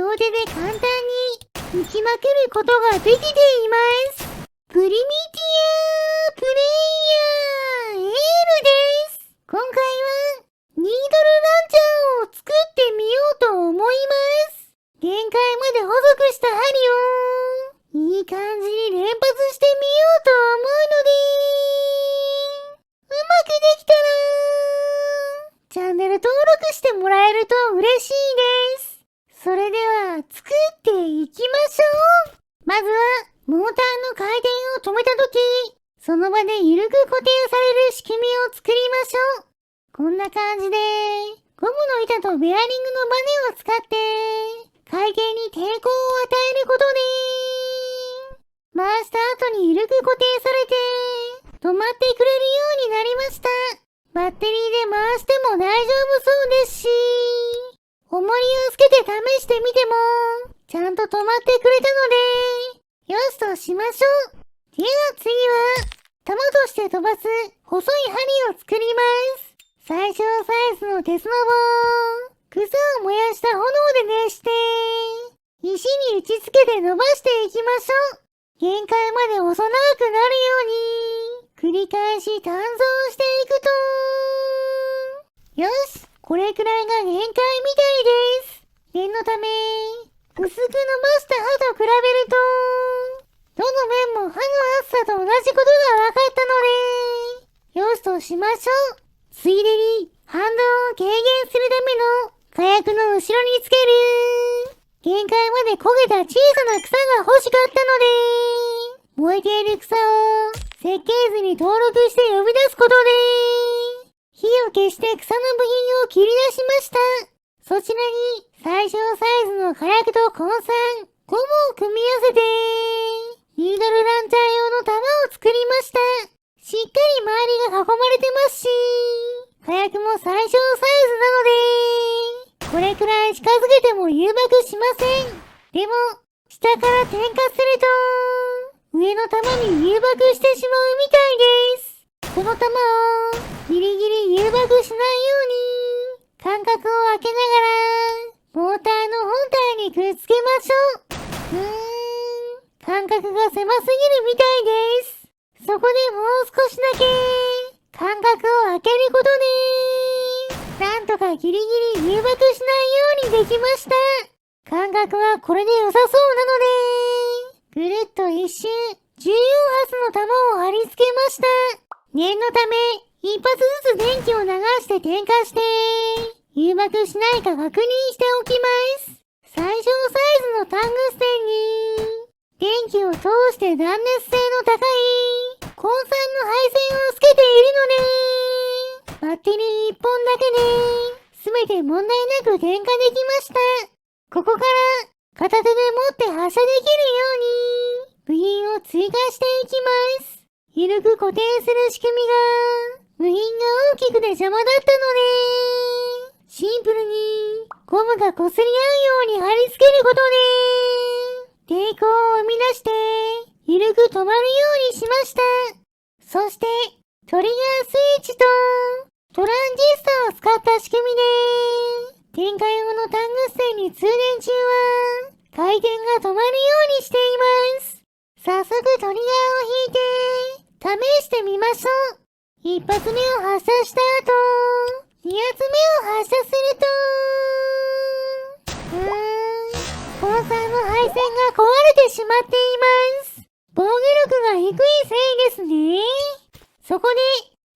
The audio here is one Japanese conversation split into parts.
両手で簡単に打ちまくることができています。プリミティアプレイヤーエールです。今回はニードルランチャーを作ってみようと思います。限界まで細くした針をいい感じに連発してみようと思うので、うまくできたらチャンネル登録してもらえると嬉しいです。それでは作っていきましょう。まずはモーターの回転を止めたとき、その場で緩く固定される仕組みを作りましょう。こんな感じでゴムの板とベアリングのバネを使って回転に抵抗を与えることで、回した後に緩く固定されて止まってくれるようになりました。バッテリーで回しても大丈夫そうですし、重りをつけて試してみてもちゃんと止まってくれたのでよしとしましょう。では次は弾として飛ばす細い針を作ります。最小サイズの鉄の棒、草を燃やした炎で熱して石に打ち付けて伸ばしていきましょう。限界まで細長くなるように繰り返し鍛造していくと、よし、これくらいが限界みたいです。念のため薄く伸ばした刃と比べるとどの面も刃の厚さと同じことが分かったのでよしとしましょう。ついでに反動を軽減するための火薬の後ろにつける。限界まで焦げた小さな草が欲しかったので、燃えている草を設計図に登録して呼び出すことで火を消して草の部品を切り出しました。そちらに最小サイズの火薬と根酸、ゴムを組み合わせてニードルランチャー用の弾を作りました。しっかり周りが囲まれてますし、火薬も最小サイズなのでこれくらい近づけても誘爆しません。でも下から点火すると上の弾に誘爆してしまうみたいです。この弾をギリギリ誘爆しないように間隔を空けながらモーターの本体にくっつけましょう。間隔が狭すぎるみたいです。そこでもう少しだけ間隔を空けることでなんとかギリギリ誘爆しないようにできました。間隔はこれで良さそうなのでぐるっと一周14発の弾を貼り付けました。念のため一発ずつ電気を流して点火して誘爆しないか確認しておきます。最小サイズのタングステンに電気を通して断熱性の高い根酸の配線をつけているのでバッテリー1本だけで全て問題なく点火できました。ここから片手で持って発射できるように部品を追加していきます。緩く固定する仕組みが部品が大きくて邪魔だったのでシンプルにゴムが擦り合うように貼り付けることで抵抗を生み出して緩く止まるようにしました。そしてトリガースイッチとトランジスタを使った仕組みで点火用のタングステンに通電中は回転が止まるようにしています。早速トリガーを引いて試してみましょう。一発目を発射した後二発目を発射すると根酸の配線が壊れてしまっています。防御力が低いせいですね。そこで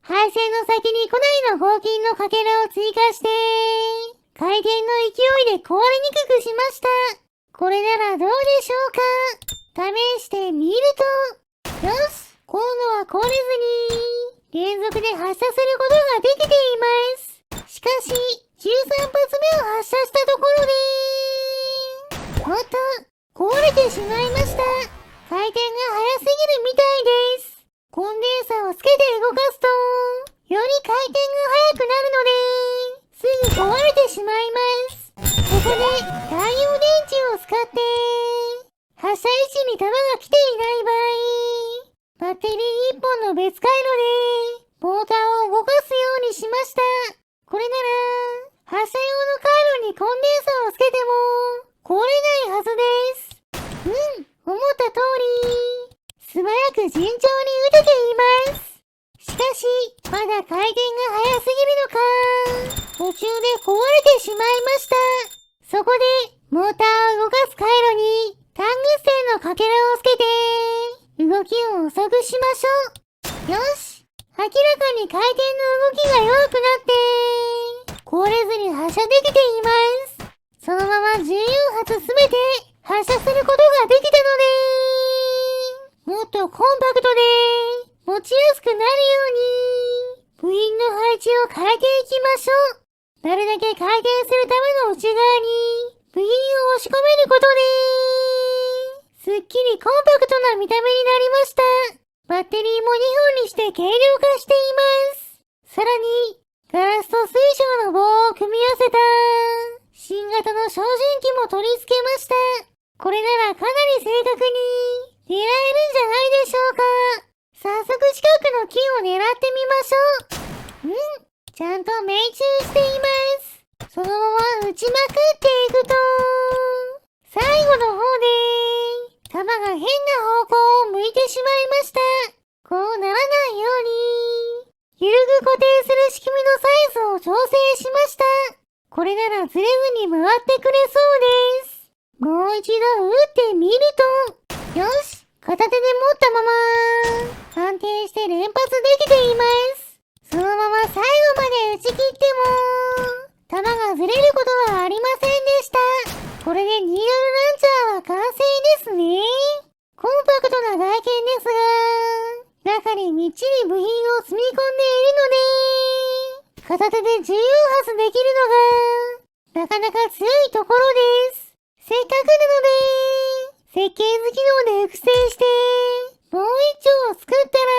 配線の先に古代の合金のかけらを追加して回転の勢いで壊れにくくしました。これならどうでしょうか。試してみると、よし、今度は壊れずに連続で発射することができています。しかし13発目を発射したところでまた壊れてしまいました。回転が速すぎるみたいです。コンデンサーをつけて動かすとより回転が速くなるのですぐ壊れてしまいます。ここで太陽電池を使って発射位置に弾が来ていない場合バッテリー1本の別回路でモーターを動かすようにしました。これなら発射用の回路にコンデンサーをつけても壊れ順調に打てています。しかし、まだ回転が速すぎるのか、途中で壊れてしまいました。そこで、モーターを動かす回路に、タングステンのかけらをつけて、動きを遅くしましょう。よし。明らかに回転の動きが弱くなって、壊れずに発射できています。そのまま14発すべて発射することができたので、もっとコンパクトで持ちやすくなるように、部品の配置を変えていきましょう。なるだけ回転するための内側に部品を押し込めることで、すっきりコンパクトな見た目になりました。バッテリーも2本にして軽量化しています。さらに、ガラスと水晶の棒を組み合わせた新型の照準器も取り付けました。これならかなり正確に狙えるんじゃないでしょうか。早速近くの木を狙ってみましょう。ちゃんと命中しています。そのまま撃ちまくっていくと、最後の方で、弾が変な方向を向いてしまいました。こうならないように、揺るぐ固定する仕組みのサイズを調整しました。これならずれずに回ってくれそうです。もう一度撃ってみると、よし、片手で持ったまま、安定して連発できています。そのまま最後まで打ち切っても、弾がずれることはありませんでした。これでニードルランチャーは完成ですね。コンパクトな外見ですが、中にみっちり部品を積み込んでいるので、片手で14発できるのが、なかなか強いところです。せっかくなので、設計好きので複製して、もう一丁作ったら、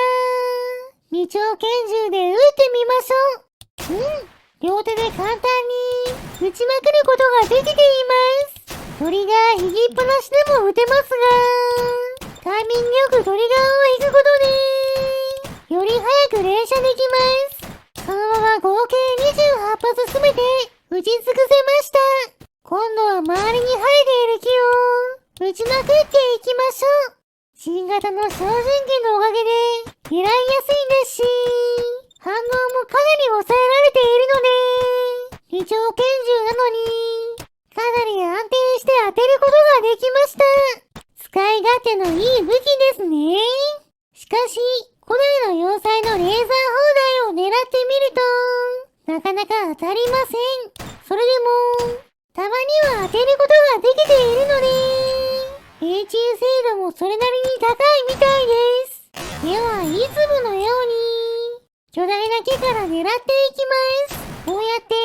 二丁拳銃で撃ってみましょう。両手で簡単に撃ちまくることができています。トリガー引きっぱなしでも撃てますが、タイミングよくトリガーを引くことで、より早く連射できます。そのまま合計28発すべて撃ち尽くせました。今度は周りに生えている木を撃ちまくっていきましょう。新型の照準器のおかげで狙いやすいですし、反応もかなり抑えられているので、二丁拳銃なのに、かなり安定して当てることができました。使い勝手のいい武器ですね。しかし、古代の要塞のレーザー砲台を狙ってみると、なかなか当たりません。それでも、たまには当てることができているので、命中精度もそれなりに高いみたいです。では、いつものように、巨大な木から狙っていきます。こうやって、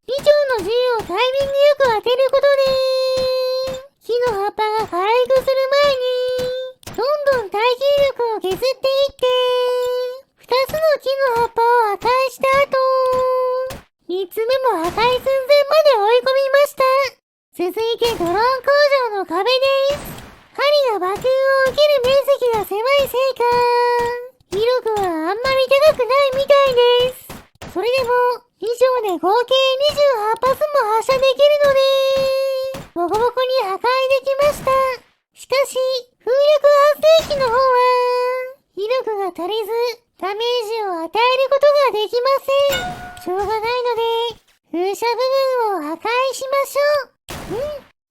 2丁の銃をタイミングよく当てることで、木の葉っぱが回復する前に、どんどん耐久力を削っていって、2つの木の葉っぱを破壊した後、3つ目も破壊寸前まで追い込みました。続いてドローン工場の壁です。針が爆風を受ける面積が狭いせいか、威力はあんまり高くないみたいです。それでも、以上で合計28発も発射できるので、ボコボコに破壊できました。しかし、風力発生機の方は、威力が足りず、ダメージを与えることができません。しょうがないので、風車部分を破壊しましょう。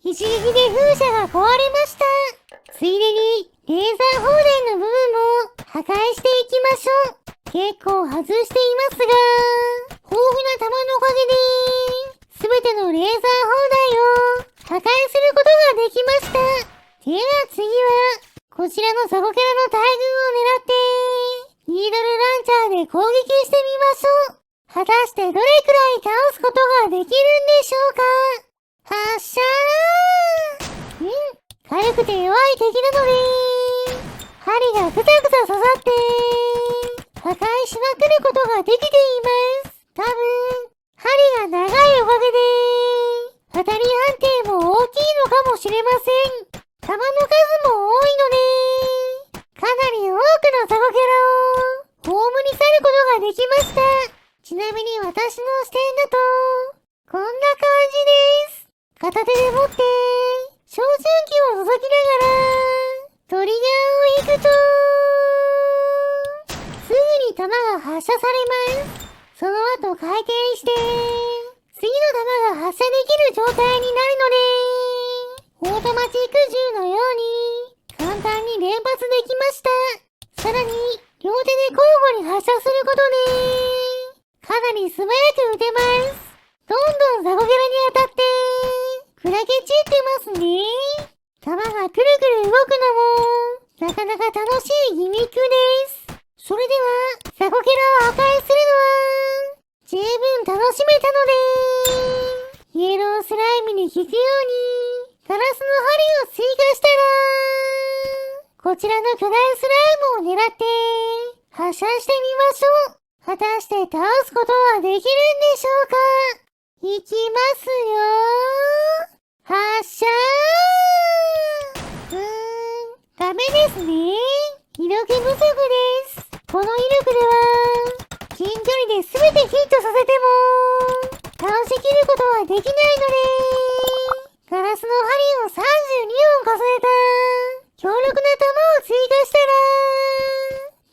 一撃で風車が壊れました。ついでに、レーザー砲台の部分も破壊していきましょう。結構外していますが、豊富な弾のおかげで、すべてのレーザー砲台を破壊することができました。では次は、こちらのザコキャラの大群を狙って、ニードルランチャーで攻撃してみましょう。果たしてどれくらい倒すことができるんでしょうか。発射ー！軽くて弱い敵なので、針がぐさぐさ刺さって、破壊しまくることができています。多分、針が長いおかげで、当たり判定も大きいのかもしれません。弾の数も多いので、かなり多くのザコキャラを、ホームに去ることができました。ちなみに私の視点だと、こんな感じです。片手で持って、照準器を覗きながら、トリガーを引くと、弾が発射されます。その後回転して、次の弾が発射できる状態になるので、オートマチック銃のように簡単に連発できました。さらに、両手で交互に発射することで、かなり素早く撃てます。どんどんザコキャラに当たって、砕け散ってますね。弾がくるくる動くのも、なかなか楽しいギミックです。それでは、ザコキャラを破壊するのは、十分楽しめたので、イエロースライムに効くように、ガラスの針を追加したら、こちらの巨大スライムを狙って、発射してみましょう。果たして倒すことはできるんでしょうか。いきますよー。発射ダメですね。威力不足です。この威力では、近距離で全てヒットさせても、倒しきることはできないので、ガラスの針を32本重ねた、強力な弾を追加した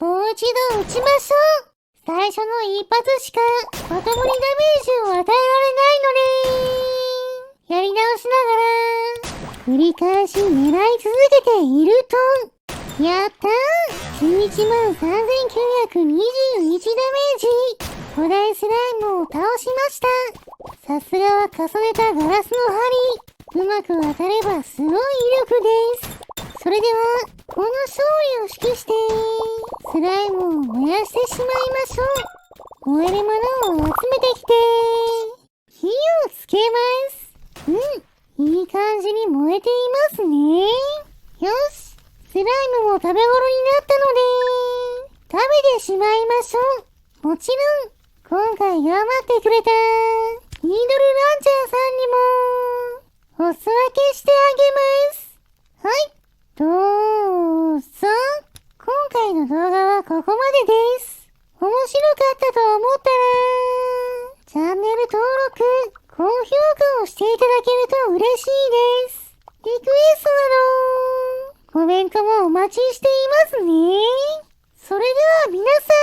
ら、もう一度撃ちましょう。最初の一発しか、まともにダメージを与えられないので、やり直しながら、繰り返し狙い続けていると、やったー !113921 ダメージ巨大スライムを倒しました。さすがは重ねたガラスの針。うまく当たればすごい威力です。それでは、この勝利を指揮して、スライムを燃やしてしまいましょう。燃えるものを集めてきて、火をつけます。いい感じに燃えていますね。よし。スライムも食べ頃になったので、食べてしまいましょう。もちろん、今回頑張ってくれた、ニードルランチャーさんにも、お裾分けしてあげます。はい、どうぞ。今回の動画はここまでです。面白かったと思ったら、チャンネル登録、高評価をしていただけると嬉しいです。リクエストなど、コメントもお待ちしていますね。それでは皆さん、